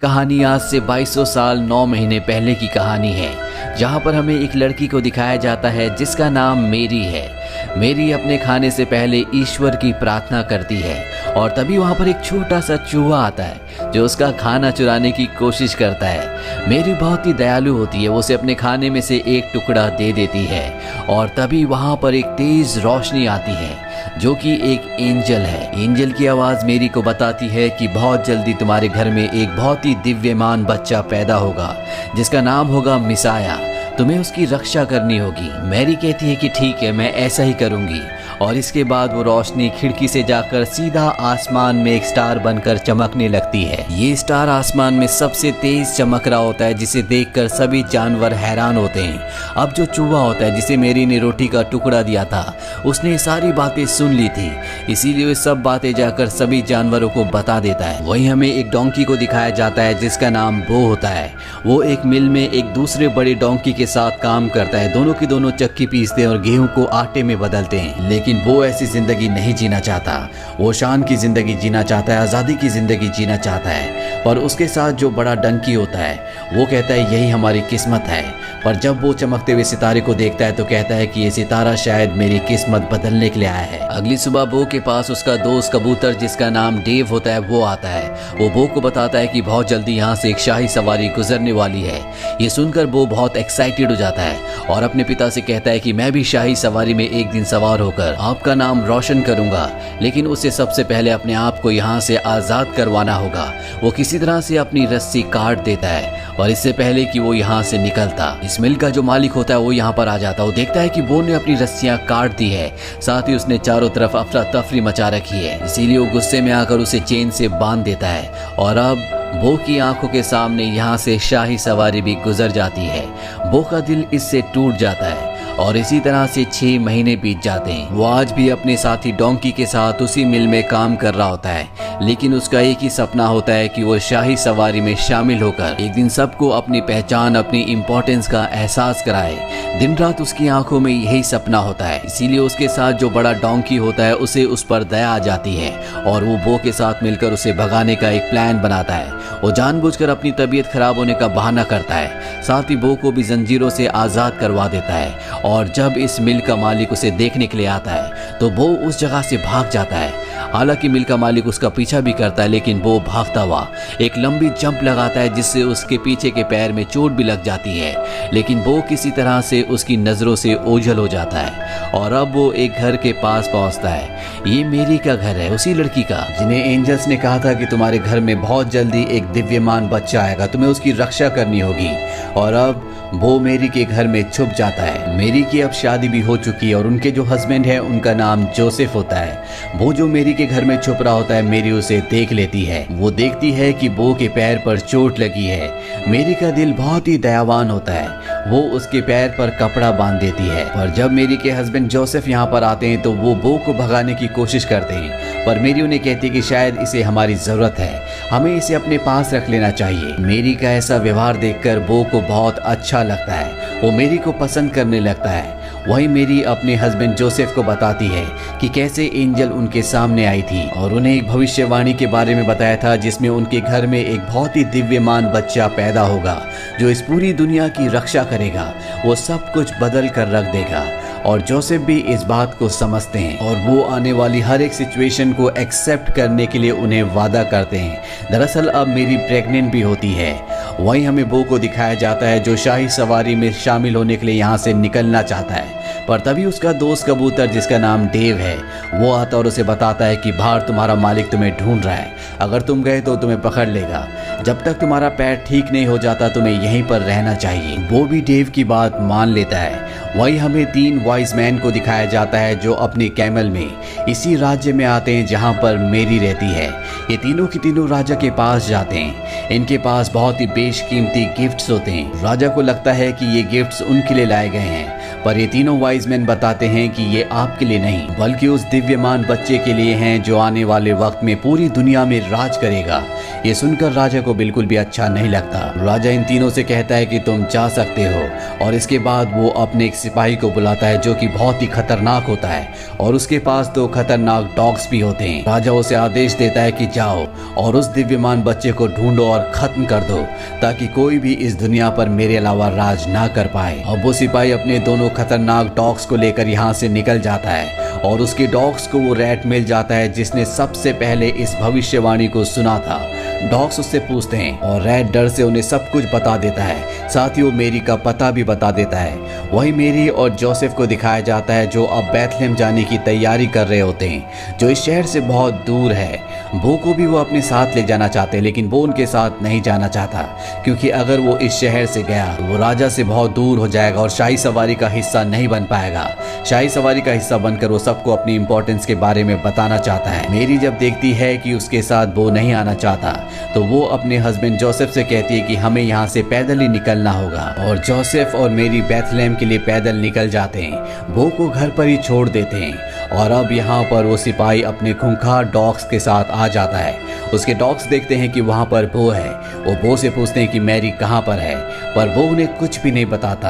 कहानी आज से 2200 साल 9 महीने पहले की कहानी है, जहाँ पर हमें एक लड़की को दिखाया जाता है जिसका नाम मेरी है। मेरी अपने खाने से पहले ईश्वर की प्रार्थना करती है और तभी वहाँ पर एक छोटा सा चूहा आता है जो उसका खाना चुराने की कोशिश करता है। मेरी बहुत ही दयालु होती है, वो उसे अपने खाने में से एक टुकड़ा दे देती है और तभी वहाँ पर एक तेज रोशनी आती है जो कि एक एंजल है। एंजल की आवाज़ मेरी को बताती है कि बहुत जल्दी तुम्हारे घर में एक बहुत ही दिव्यमान बच्चा पैदा होगा जिसका नाम होगा मिसाया। तुम्हें उसकी रक्षा करनी होगी। मैरी कहती है कि ठीक है, मैं ऐसा ही करूंगी। और इसके बाद वो रोशनी खिड़की से जाकर सीधा आसमान में एक स्टार बनकर चमकने लगती है। ये स्टार आसमान में सबसे तेज चमक रहा होता है जिसे देखकर सभी जानवर हैरान होते हैं। अब जो चूहा होता है जिसे मेरी ने रोटी का टुकड़ा दिया था, उसने सारी बातें सुन ली थी, इसीलिए वे सब बातें जाकर सभी जानवरों को बता देता है। वहीं हमें एक डोंकी को दिखाया जाता है जिसका नाम बो होता है। वो एक मिल में एक दूसरे बड़े डोंकी के साथ काम करता है। दोनों की दोनों चक्की पीसते हैं और गेहूं को आटे में बदलते हैं। लेकिन वो ऐसी जिंदगी नहीं जीना चाहता। वो शान की जिंदगी जीना चाहता है, आज़ादी की जिंदगी जीना चाहता है। पर उसके साथ जो बड़ा डंकी होता है वो कहता है यही हमारी किस्मत है। पर जब वो चमकते हुए सितारे को देखता है तो कहता है कि ये सितारा शायद मेरी किस्मत बदलने के लिए आया है। अगली सुबह बो के पास उसका दोस्त कबूतर जिसका नाम डेव होता है वो आता है। वो बो को बताता है कि बहुत जल्दी यहाँ से एक शाही सवारी गुजरने वाली है। ये सुनकर बो बहुत एक्साइटेड हो जाता है और अपने पिता से कहता है कि मैं भी शाही सवारी में एक दिन सवार होकर आपका नाम रोशन करूंगा, लेकिन उसे सबसे पहले अपने आप को यहाँ से आज़ाद करवाना होगा। वो किसी तरह से अपनी रस्सी काट देता है और इससे पहले कि वो यहाँ से निकलता, इस मिल का जो मालिक होता है वो यहाँ पर आ जाता है। वो देखता है कि बो ने अपनी रस्सियाँ काट दी है, साथ ही उसने चारों तरफ अफरा तफरी मचा रखी है। इसीलिए वो गुस्से में आकर उसे चेन से बांध देता है और अब बो की आंखों के सामने यहाँ से शाही सवारी भी गुजर जाती है। बो का दिल इससे टूट जाता है और इसी तरह से 6 महीने बीत जाते हैं। वो आज भी अपने साथी डोंकी के साथ उसी मिल में काम कर रहा होता है, लेकिन उसका एक ही सपना होता है कि वो शाही सवारी में शामिल होकर एक दिन सबको अपनी पहचान, अपनी इम्पोर्टेंस का एहसास कराए। दिन रात उसकी आंखों में यही सपना होता है। इसीलिए उसके साथ जो बड़ा डोंकी होता है उसे उस पर दया आ जाती है और वो बो के साथ मिलकर उसे भगाने का एक प्लान बनाता है। वो जानबूझकर अपनी तबीयत खराब होने का बहाना करता है, साथ ही बो को भी जंजीरों से आज़ाद करवा देता है। और जब इस मिल का मालिक उसे देखने के लिए आता है तो वो उस जगह से भाग जाता है। हालांकि मिल का मालिक उसका पीछा भी करता है, लेकिन वो भागता हुआ एक लंबी जंप लगाता है जिससे उसके पीछे के पैर में चोट भी लग जाती है। लेकिन वो किसी तरह से उसकी नज़रों से ओझल हो जाता है और अब वो एक घर के पास पहुंचता है। ये मेरी का घर है, उसी लड़की का जिन्हें एंजल्स ने कहा था कि तुम्हारे घर में बहुत जल्दी एक दिव्यमान बच्चा आएगा, तुम्हें उसकी रक्षा करनी होगी। और अब वो मेरी के घर में छुप जाता है। मेरी की अब शादी भी हो चुकी है और उनके जो हस्बैंड है उनका नाम जोसेफ होता है। वो जो मेरी के घर में छुप रहा होता है, मेरी उसे देख लेती है। वो देखती है कि बो के पैर पर चोट लगी है। मेरी का दिल बहुत ही दयावान होता है, वो उसके पैर पर कपड़ा बांध देती है। और जब मेरी के हस्बैंड जोसेफ यहाँ पर आते हैं तो वो बो को भगाने की कोशिश करते हैं, पर मेरी उन्हें कहती है कि शायद इसे हमारी जरूरत है, हमें इसे अपने पास रख लेना चाहिए। मेरी का ऐसा व्यवहार देखकर बो को बहुत अच्छा लगता है, वो मेरी को पसंद करने लगता है। वही मेरी अपने हस्बैंड जोसेफ को बताती है कि कैसे एंजल उनके सामने आई थी और उन्हें एक भविष्यवाणी के बारे में बताया था जिसमें उनके घर में एक बहुत ही दिव्यमान बच्चा पैदा होगा जो इस पूरी दुनिया की रक्षा करेगा, वो सब कुछ बदल कर रख देगा। और जोसेफ भी इस बात को समझते हैं और वो आने वाली हर एक सिचुएशन को एक्सेप्ट करने के लिए उन्हें वादा करते हैं। दरअसल अब मेरी प्रेग्नेंट भी होती है। वहीं हमें बो को दिखाया जाता है जो शाही सवारी में शामिल होने के लिए यहाँ से निकलना चाहता है, पर तभी उसका दोस्त कबूतर जिसका नाम डेव है वो आता और उसे बताता है कि बाहर तुम्हारा मालिक तुम्हें ढूंढ रहा है, अगर तुम गए तो तुम्हें पकड़ लेगा। जब तक तुम्हारा पैर ठीक नहीं हो जाता तुम्हें यहीं पर रहना चाहिए। वो भी डेव की बात मान लेता है। वही हमें 3 वाइज मैन को दिखाया जाता है जो अपने कैमल में इसी राज्य में आते हैं जहाँ पर मेरी रहती है। ये तीनों की तीनों राजा के पास जाते हैं। इनके पास बहुत ही बेशकीमती गिफ्ट्स होते हैं। राजा को लगता है कि ये गिफ्ट्स उनके लिए लाए गए हैं, पर ये तीनों वाइज मैन बताते हैं कि ये आपके लिए नहीं बल्कि उस दिव्यमान बच्चे के लिए हैं जो आने वाले वक्त में पूरी दुनिया में राज करेगा। ये सुनकर राजा को बिल्कुल भी अच्छा नहीं लगता। राजा इन तीनों से कहता है कि तुम जा सकते हो और इसके बाद वो अपने एक सिपाही को बुलाता है जो कि बहुत ही खतरनाक होता है और उसके पास 2 खतरनाक डॉग्स भी होते हैं। राजा उसे आदेश देता है कि जाओ और उस दिव्यमान बच्चे को ढूंढो और खत्म कर दो ताकि कोई भी इस दुनिया पर मेरे अलावा राज ना कर पाए। अब वो सिपाही अपने दोनों खतरनाक डॉग्स को लेकर यहाँ से निकल जाता है और उसके डॉग्स को वो रैट मिल जाता है जिसने सबसे पहले इस भविष्यवाणी को सुना था। डॉग्स उससे पूछते हैं और रैट डर से उन्हें सब कुछ बता देता है, साथ ही वो मेरी का पता भी बता देता है। वही मेरी और जोसेफ को दिखाया जाता है जो अब बैथलेम जाने की तैयारी कर रहे होते हैं जो इस शहर से बहुत दूर है। बो को भी वो अपने साथ ले जाना चाहते हैं लेकिन वो उनके साथ नहीं जाना चाहता क्योंकि अगर वो इस शहर से गया तो वो राजा से बहुत दूर हो जाएगा और शाही सवारी का हिस्सा नहीं बन पाएगा। शाही सवारी का हिस्सा बनकर वो सबको अपनी इंपॉर्टेंस के बारे में बताना चाहता है। मेरी जब देखती है कि उसके साथ वो नहीं आना चाहता तो वो अपने हस्बैंड जोसेफ से कहती है कि हमें यहाँ से पैदल ही निकलना होगा और जोसेफ और मेरी बैथलेम के लिए पैदल निकल जाते हैं। बो को घर पर ही छोड़ देते हैं और अब यहाँ पर वो सिपाही अपने खूंखार डॉग्स के साथ आ जाता है। उसके डॉग्स देखते हैं कि वहाँ पर बो है। वो बो से पूछते हैं कि मैरी कहाँ पर है, पर वो उन्हें कुछ भी नहीं बताता।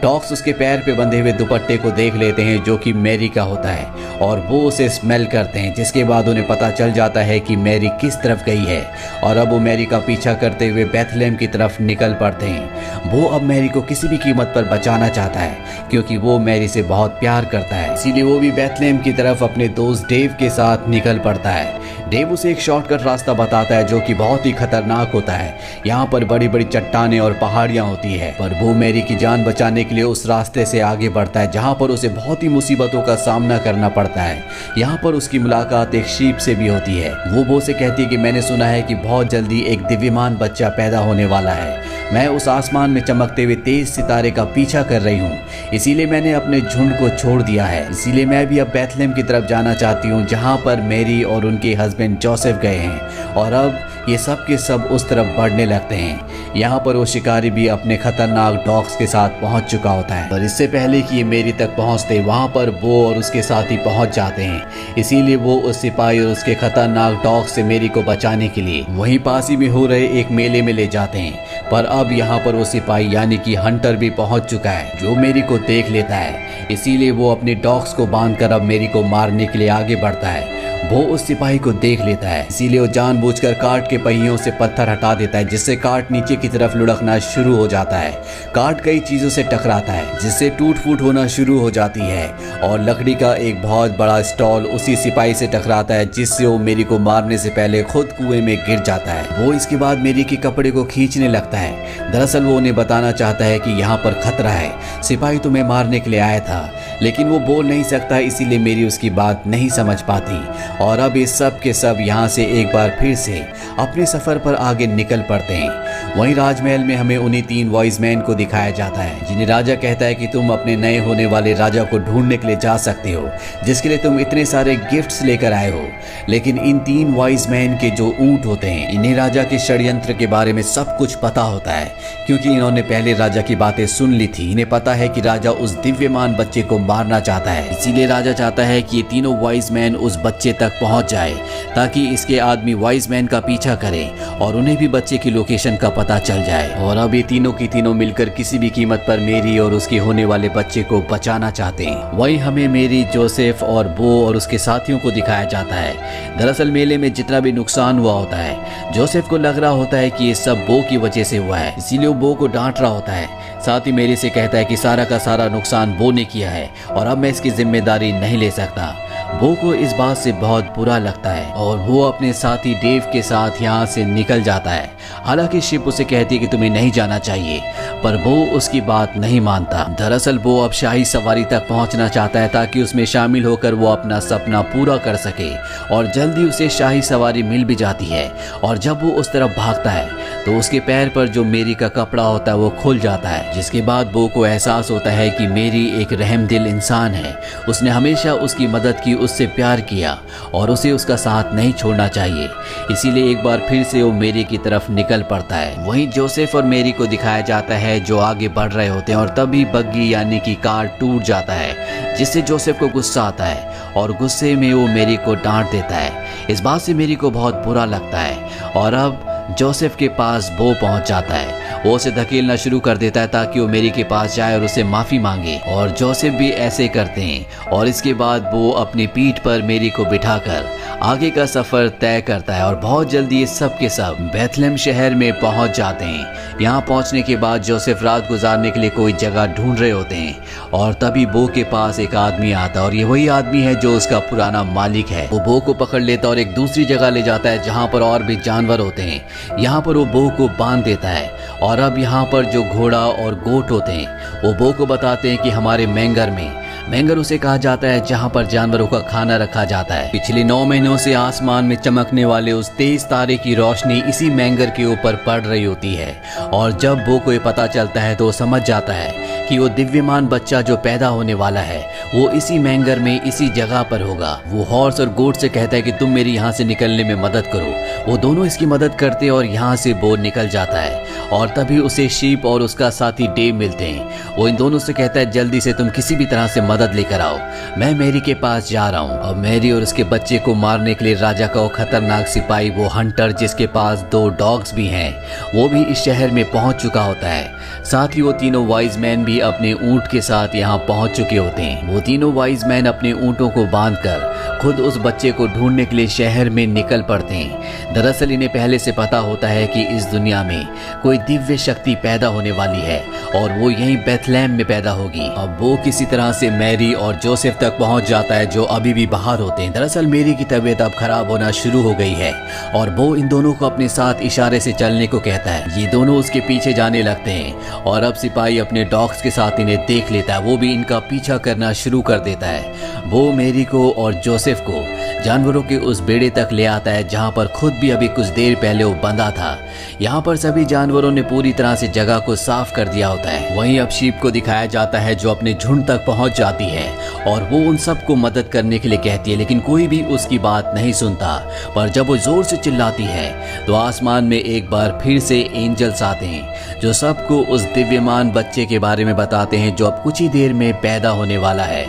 डॉग्स उसके पैर पे बंधे हुए दुपट्टे को देख लेते हैं जो कि मैरी का होता है और वो उसे स्मेल करते हैं जिसके बाद उन्हें पता चल जाता है कि मैरी किस तरफ गई है और अब वो मैरी का पीछा करते हुए बैथलेम की तरफ निकल पड़ते हैं। वो अब मैरी को किसी भी कीमत पर बचाना चाहता है क्योंकि वो मैरी से बहुत प्यार करता है, इसीलिए वो भी बैथलेम की तरफ अपने दोस्त डेव के साथ निकल पड़ता है। डेव उसे एक शॉर्टकट रास्ता बताता है जो कि बहुत ही खतरनाक होता है। यहाँ पर बड़ी बड़ी चट्टानें और पहाड़ियाँ होती है, पर वो मैरी की जान बचाने के लिए उस रास्ते से आगे बढ़ता है जहाँ पर उसे बहुत ही मुसीबतों का सामना करना पड़ता है। यहाँ पर उसकी मुलाकात एक शीप से भी होती है। वो बो से कहती है कि मैंने सुना है कि बहुत जल्दी एक दिव्यमान बच्चा पैदा होने वाला है। मैं उस आसमान में चमकते हुए तेज सितारे का पीछा कर रही हूँ, इसीलिए मैंने अपने झुंड को छोड़ दिया है। इसीलिए मैं भी अब बैथलेम की तरफ जाना चाहती हूँ जहाँ पर मैरी और उनके हस्बैंड जोसेफ गए हैं और अब ये सब के सब उस तरफ बढ़ने लगते हैं। यहाँ पर वो शिकारी भी अपने खतरनाक डॉग्स के साथ पहुँच चुका होता है, पर इससे पहले कि ये मेरी तक पहुँचते वहाँ पर वो और उसके साथी पहुँच जाते हैं। इसीलिए वो उस सिपाही और उसके खतरनाक डॉग्स से मेरी को बचाने के लिए वहीं पास ही में हो रहे एक मेले में ले जाते हैं। पर अब यहाँ पर वो सिपाही यानी कि हंटर भी पहुँच चुका है जो मेरी को देख लेता है, इसीलिए वो अपने डॉग्स को बांधकर अब मेरी को मारने के लिए आगे बढ़ता है। वो उस सिपाही को देख लेता है, इसीलिए वो जानबूझकर कार्ट के पहियों से पत्थर हटा देता है जिससे कार्ट नीचे की तरफ लुढ़कना शुरू हो जाता है। कार्ट कई चीजों से टकराता है जिससे टूट फूट होना शुरू हो जाती है और लकड़ी का एक बहुत बड़ा स्टॉल उसी सिपाही से टकराता है जिससे वो मेरी को मारने से पहले खुद कुएं में गिर जाता है। वो इसके बाद मेरी के कपड़े को खींचने लगता है। दरअसल वो उन्हें बताना चाहता है कि यहाँ पर खतरा है, सिपाही तुम्हें मारने के लिए आया था, लेकिन वो बोल नहीं सकता, इसीलिए मेरी उसकी बात नहीं समझ पाती। और अब ये सब के सब यहाँ से एक बार फिर से अपने सफर पर आगे निकल पड़ते हैं। वहीं राजमहल में हमें उन्हीं 3 वॉइस मैन को दिखाया जाता है जिन्हें राजा कहता है कि तुम अपने नए होने वाले राजा को ढूंढने के लिए जा सकते हो जिसके लिए तुम इतने सारे गिफ्ट्स लेकर आए हो। लेकिन इन 3 वॉइस मैन के जो ऊंट होते हैं इन्हें राजा के षड्यंत्र के बारे में सब कुछ पता होता है क्योंकि इन्होंने पहले राजा की बातें सुन ली थी। इन्हें पता है कि राजा उस दिव्यमान बच्चे को मारना चाहता है, इसीलिए राजा चाहता है कि ये तीनों वॉइस मैन उस बच्चे तक पहुंच जाए ताकि इसके आदमी वॉइस मैन का पीछा करें और उन्हें भी बच्चे की लोकेशन का पता चल जाए। और अब ये तीनों की तीनों मिलकर किसी भी कीमत पर मेरी और उसके होने वाले बच्चे को बचाना चाहते हैं। वहीं हमें मेरी, जोसेफ और बो और उसके साथियों को दिखाया जाता है। दरअसल मेले में जितना भी नुकसान हुआ होता है जोसेफ को लग रहा होता है कि ये सब बो की वजह से हुआ है, इसीलिए वो बो को डांट रहा होता है। साथ ही मेरी से कहता है कि सारा का सारा नुकसान बो ने किया है और अब मैं इसकी जिम्मेदारी नहीं ले सकता। बो को इस बात से बहुत बुरा लगता है और वो अपने साथी डेव के साथ यहाँ से निकल जाता है। हालांकि शिप उसे कहती है कि तुम्हें नहीं जाना चाहिए, पर वो उसकी बात नहीं मानता। दरअसल वो अब शाही सवारी तक पहुँचना चाहता है ताकि उसमें शामिल होकर वो अपना सपना पूरा कर सके और जल्दी उसे शाही सवारी मिल भी जाती है। और जब वो उस तरफ भागता है तो उसके पैर पर जो मेरी का कपड़ा होता है वो खुल जाता है, जिसके बाद बो को एहसास होता है कि मेरी एक रहमदिल इंसान है। उसने हमेशा उसकी मदद की, उससे प्यार किया और उसे उसका साथ नहीं छोड़ना चाहिए। इसीलिए एक बार फिर से वो मेरी की तरफ निकल पड़ता है। वहीं जोसेफ और मेरी को दिखाया जाता है जो आगे बढ़ रहे होते हैं और तभी बग्गी यानी कि कार टूट जाता है, जिससे जोसेफ को गुस्सा आता है और गुस्से में वो मेरी को डांट देता है। इस बात से मेरी को बहुत बुरा लगता है और अब जोसेफ के पास बो पहुंच जाता है। वो उसे धकेलना शुरू कर देता है ताकि वो मेरी के पास जाए और उसे माफ़ी मांगे, और जोसेफ भी ऐसे करते हैं। और इसके बाद वो अपनी पीठ पर मेरी को बिठाकर आगे का सफ़र तय करता है और बहुत जल्दी ये सब के सब बेथलेहम शहर में पहुंच जाते हैं। यहाँ पहुंचने के बाद जोसेफ रात गुजारने के लिए कोई जगह ढूंढ रहे होते हैं और तभी बो के पास एक आदमी आता है और ये वही आदमी है जो उसका पुराना मालिक है। वो बो को पकड़ लेता है और एक दूसरी जगह ले जाता है जहाँ पर और भी जानवर होते हैं। यहाँ पर वो बो को बांध देता है और अब यहाँ पर जो घोड़ा और गोट होते हैं वो बो को बताते हैं कि हमारे मैंगर उसे कहा जाता है जहाँ पर जानवरों का खाना रखा जाता है। पिछले 9 महीनों से आसमान में चमकने वाले उस तेज तारे की रोशनी इसी मैंगर के ऊपर पड़ रही होती है, और जब बो को ये पता चलता है तो वो समझ जाता है कि वो दिव्यमान बच्चा जो पैदा होने वाला है वो इसी मैंगर में इसी जगह पर होगा। वो हॉर्स और गोट से कहता है कि तुम मेरी यहाँ से निकलने में मदद करो। वो दोनों इसकी मदद करते और यहाँ से बो निकल जाता है और तभी उसे शीप और उसका साथी डेव मिलते हैं। वो इन दोनों से कहता है जल्दी से तुम किसी भी तरह से मदद लेकर आओ, मैं मैरी के पास जा रहा हूँ। और मैरी और उसके बच्चे को मारने के लिए राजा का वो खतरनाक सिपाही, वो हंटर जिसके पास 2 डॉग्स भी हैं, वो भी इस शहर में पहुंच चुका होता है। साथ ही वो तीनों वाइज मैन भी अपने ऊंट के साथ यहाँ पहुंच चुके होते हैं। वो तीनों वाइज मैन अपने ऊंटों को बांधकर खुद उस बच्चे को ढूंढने के लिए शहर में निकल पड़ते हैं। दरअसल इन्हें पहले से पता होता है कि इस दुनिया में कोई दिव्य शक्ति पैदा होने वाली है और वो यहीं बेथलेहम में पैदा होगी। अब वो किसी तरह से मैरी और जोसेफ तक पहुंच जाता है जो अभी भी बाहर होते हैं। दरअसल मेरी की तबीयत अब खराब होना शुरू हो गई है और वो इन दोनों को अपने साथ इशारे से चलने को कहता है। ये दोनों उसके पीछे जाने लगते हैं और अब सिपाही अपने डॉग्स के साथ इन्हें देख लेता है। वो भी इनका पीछा करना शुरू कर देता है। वो मेरी को और जोसेफ को जानवरों के उस बेड़े तक ले आता है जहाँ पर खुद भी अभी कुछ देर पहले वो बंधा था। यहाँ पर सभी जानवरों ने पूरी तरह से जगह को साफ कर दिया होता है। वहीं अब शीप को दिखाया जाता है जो अपने झुंड तक पहुँच जाती है और वो उन सबको मदद करने के लिए कहती है, लेकिन कोई भी उसकी बात नहीं सुनता। पर जब वो जोर से चिल्लाती है तो आसमान में एक बार फिर से एंजल्स आते हैं जो सबको उस दिव्यमान बच्चे के बारे में बताते हैं जो अब कुछ ही देर में पैदा होने वाला है।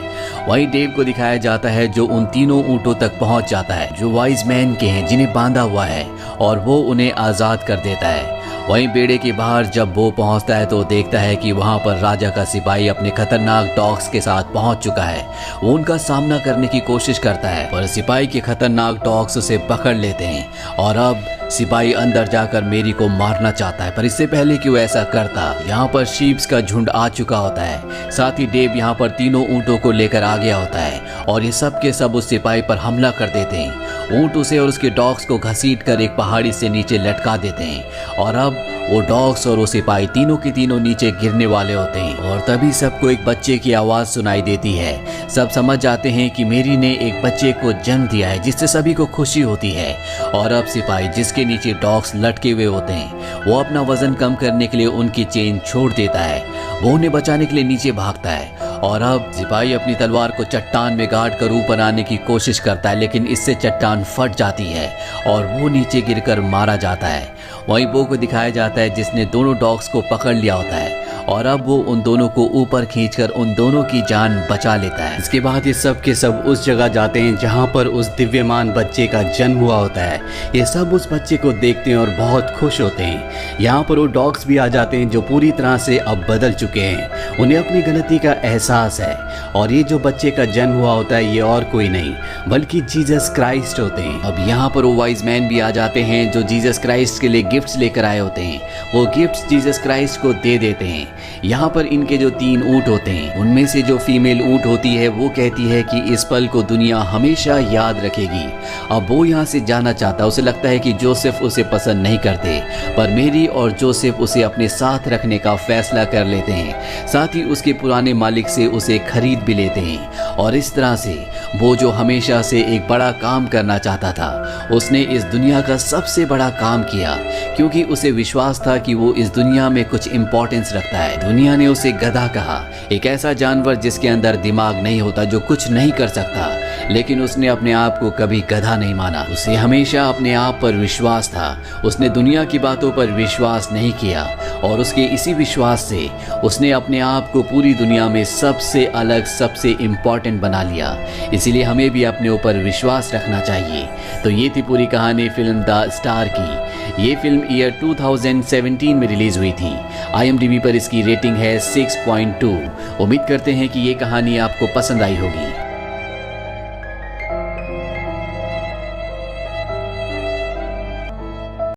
वहीं डेव को दिखाया जाता है जो उन तीनों ऊंटों तक पहुंच जाता है जो वाइज मैन के हैं जिन्हें बांधा हुआ है, और वो उन्हें आज़ाद कर देता है। वहीं बेड़े के बाहर जब वो पहुंचता है तो देखता है कि वहां पर राजा का सिपाही अपने खतरनाक डॉग्स के साथ पहुंच चुका है। वो उनका सामना करने की कोशिश करता है पर सिपाही के खतरनाक डॉग्स उसे पकड़ लेते हैं और अब सिपाही अंदर जाकर मेरी को मारना चाहता है। पर इससे पहले कि वो ऐसा करता, यहाँ पर शीप्स का झुंड आ चुका होता है। साथ ही डेव यहाँ पर तीनों ऊँटों को लेकर आ गया होता है और ये सब के सब उस सिपाही पर हमला कर देते हैं। ऊँट उसे और उसके डॉग्स को घसीट कर एक पहाड़ी से नीचे लटका देते हैं और अब वो डॉग्स और वो सिपाही तीनों के तीनों नीचे गिरने वाले होते हैं। और तभी सबको एक बच्चे की आवाज़ सुनाई देती है। सब समझ जाते हैं कि मेरी ने एक बच्चे को जन्म दिया है जिससे सभी को खुशी होती है। और अब सिपाही जिसके नीचे डॉग्स लटके हुए होते हैं वो अपना वजन कम करने के लिए उनकी चेन छोड़ देता है। वो उन्हें बचाने के लिए नीचे भागता है और अब सिपाही अपनी तलवार को चट्टान में गाड़ कर ऊपर आने की कोशिश करता है, लेकिन इससे चट्टान फट जाती है और वो नीचे गिरकर मारा जाता है। वहीं बो को दिखाया जाता है जिसने दोनों डॉग्स को पकड़ लिया होता है और अब वो उन दोनों को ऊपर खींचकर उन दोनों की जान बचा लेता है। इसके बाद ये सब के सब उस जगह जाते हैं जहाँ पर उस दिव्यमान बच्चे का जन्म हुआ होता है। ये सब उस बच्चे को देखते हैं और बहुत खुश होते हैं। यहाँ पर वो डॉग्स भी आ जाते हैं जो पूरी तरह से अब बदल चुके हैं। उन्हें अपनी गलती का एहसास है और ये जो बच्चे का जन्म हुआ होता है ये और कोई नहीं बल्कि जीसस क्राइस्ट होते हैं। अब यहाँ पर वो वाइज मैन भी आ जाते हैं जो जीसस क्राइस्ट के लिए गिफ्ट्स लेकर आए होते हैं। वो गिफ्ट्स जीसस क्राइस्ट को दे देते हैं। यहाँ पर इनके जो 3 ऊँट होते हैं उनमें से जो फीमेल ऊँट होती है वो कहती है कि इस पल को दुनिया हमेशा याद रखेगी। अब वो यहाँ से जाना चाहता है। उसे लगता है कि जोसेफ उसे पसंद नहीं करते, पर मेरी और जोसेफ उसे अपने साथ रखने का फैसला कर लेते हैं। साथ ही उसके पुराने मालिक से उसे खरीद भी लेते हैं और इस तरह से वो जो हमेशा से एक बड़ा काम करना चाहता था, उसने इस दुनिया का सबसे बड़ा काम किया, क्योंकि उसे विश्वास था कि वो इस दुनिया में कुछ इंपॉर्टेंस रखता है। दुनिया ने उसे गधा कहा, एक ऐसा जानवर जिसके अंदर दिमाग नहीं होता, जो कुछ नहीं कर सकता, लेकिन उसने अपने आप को कभी गधा नहीं माना। उसे हमेशा अपने आप पर विश्वास था। उसने दुनिया की बातों पर विश्वास नहीं किया, और उसके इसी विश्वास से उसने अपने आप को पूरी दुनिया में सबसे अलग, सबसे इम्पॉर्टेंट बना लिया। इसीलिए हमें भी अपने ऊपर विश्वास रखना चाहिए। तो ये थी पूरी कहानी फिल्म द स्टार की। ये फिल्म ईयर 2017 में रिलीज हुई थी। IMDb पर इसकी रेटिंग है 6.2। उम्मीद करते हैं कि ये कहानी आपको पसंद आई होगी।